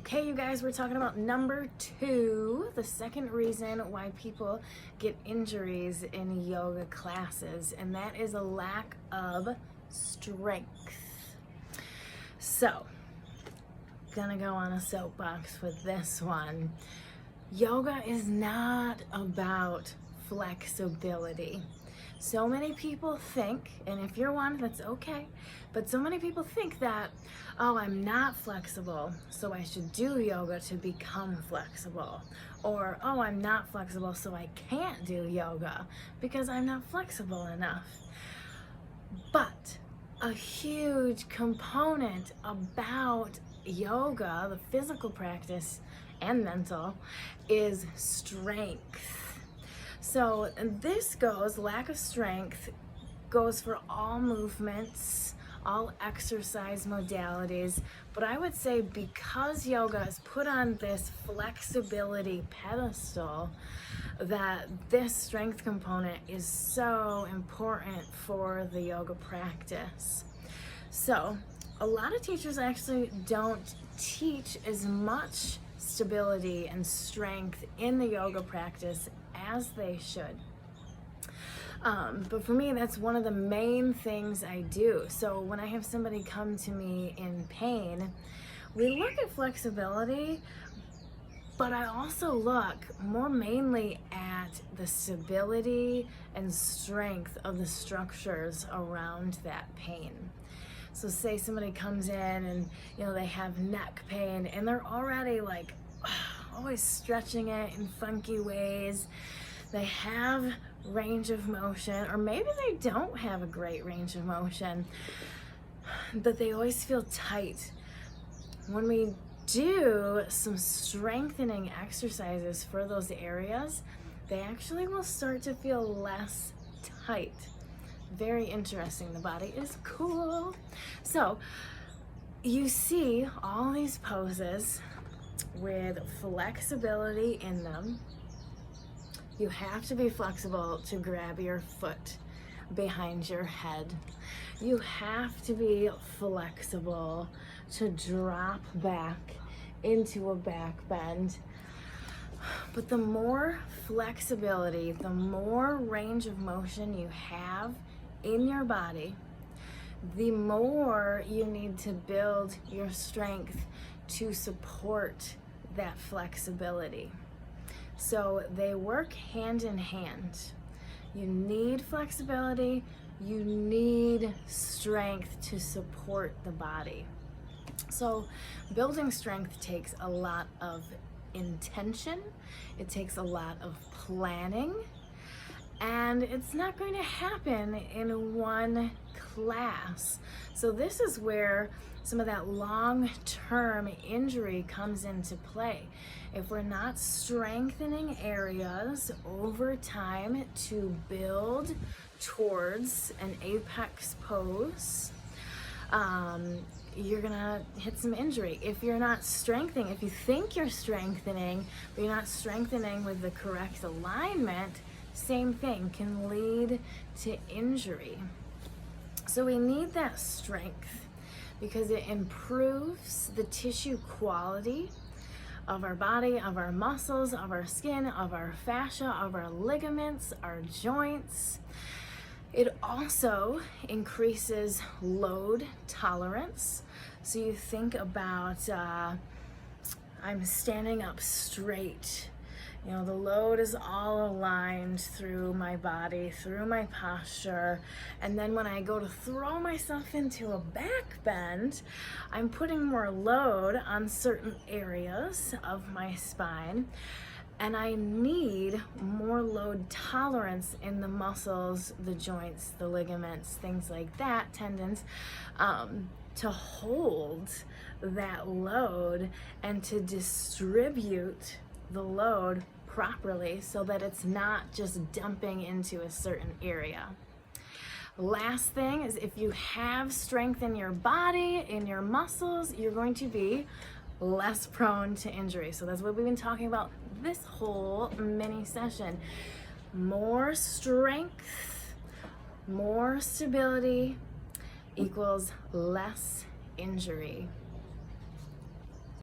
Okay, you guys, we're talking about number 2, the second reason why people get injuries in yoga classes, and that is a lack of strength. So, gonna go on a soapbox with this one. Yoga is not about flexibility. So many people think, and if you're one, that's okay, but so many people think that, oh, I'm not flexible, so I should do yoga to become flexible. Or, oh, I'm not flexible, so I can't do yoga because I'm not flexible enough. But a huge component about yoga, the physical practice and mental, is strength. So this goes, lack of strength goes for all movements, all exercise modalities, but I would say because yoga is put on this flexibility pedestal, that this strength component is so important for the yoga practice. So a lot of teachers actually don't teach as much stability and strength in the yoga practice as they should. But for me, that's one of the main things I do. So when I have somebody come to me in pain, we look at flexibility, but I also look more mainly at the stability and strength of the structures around that pain. So say somebody comes in and they have neck pain and they're already like always stretching it in funky ways. They have range of motion, or maybe they don't have a great range of motion, but they always feel tight. When we do some strengthening exercises for those areas, they actually will start to feel less tight. Very interesting. The body is cool. So you see all these poses with flexibility in them. You have to be flexible to grab your foot behind your head. You have to be flexible to drop back into a back bend. But the more flexibility, the more range of motion you have in your body, the more you need to build your strength to support that flexibility. So they work hand in hand. You need flexibility, you need strength to support the body. So building strength takes a lot of intention, it takes a lot of planning, and it's not going to happen in one class. So this is where some of that long-term injury comes into play. If we're not strengthening areas over time to build towards an apex pose, you're gonna hit some injury. If you're not strengthening, if you think you're strengthening, but you're not strengthening with the correct alignment, same thing can lead to injury. So we need that strength because it improves the tissue quality of our body, of our muscles, of our skin, of our fascia, of our ligaments, our joints. It also increases load tolerance. So you think about, I'm standing up straight. The load is all aligned through my body, through my posture, and then when I go to throw myself into a back bend, I'm putting more load on certain areas of my spine, and I need more load tolerance in the muscles, the joints, the ligaments, things like that, tendons, to hold that load and to distribute the load properly so that it's not just dumping into a certain area. Last thing is, if you have strength in your body, in your muscles, you're going to be less prone to injury. So that's what we've been talking about this whole mini session. More strength, more stability equals less injury.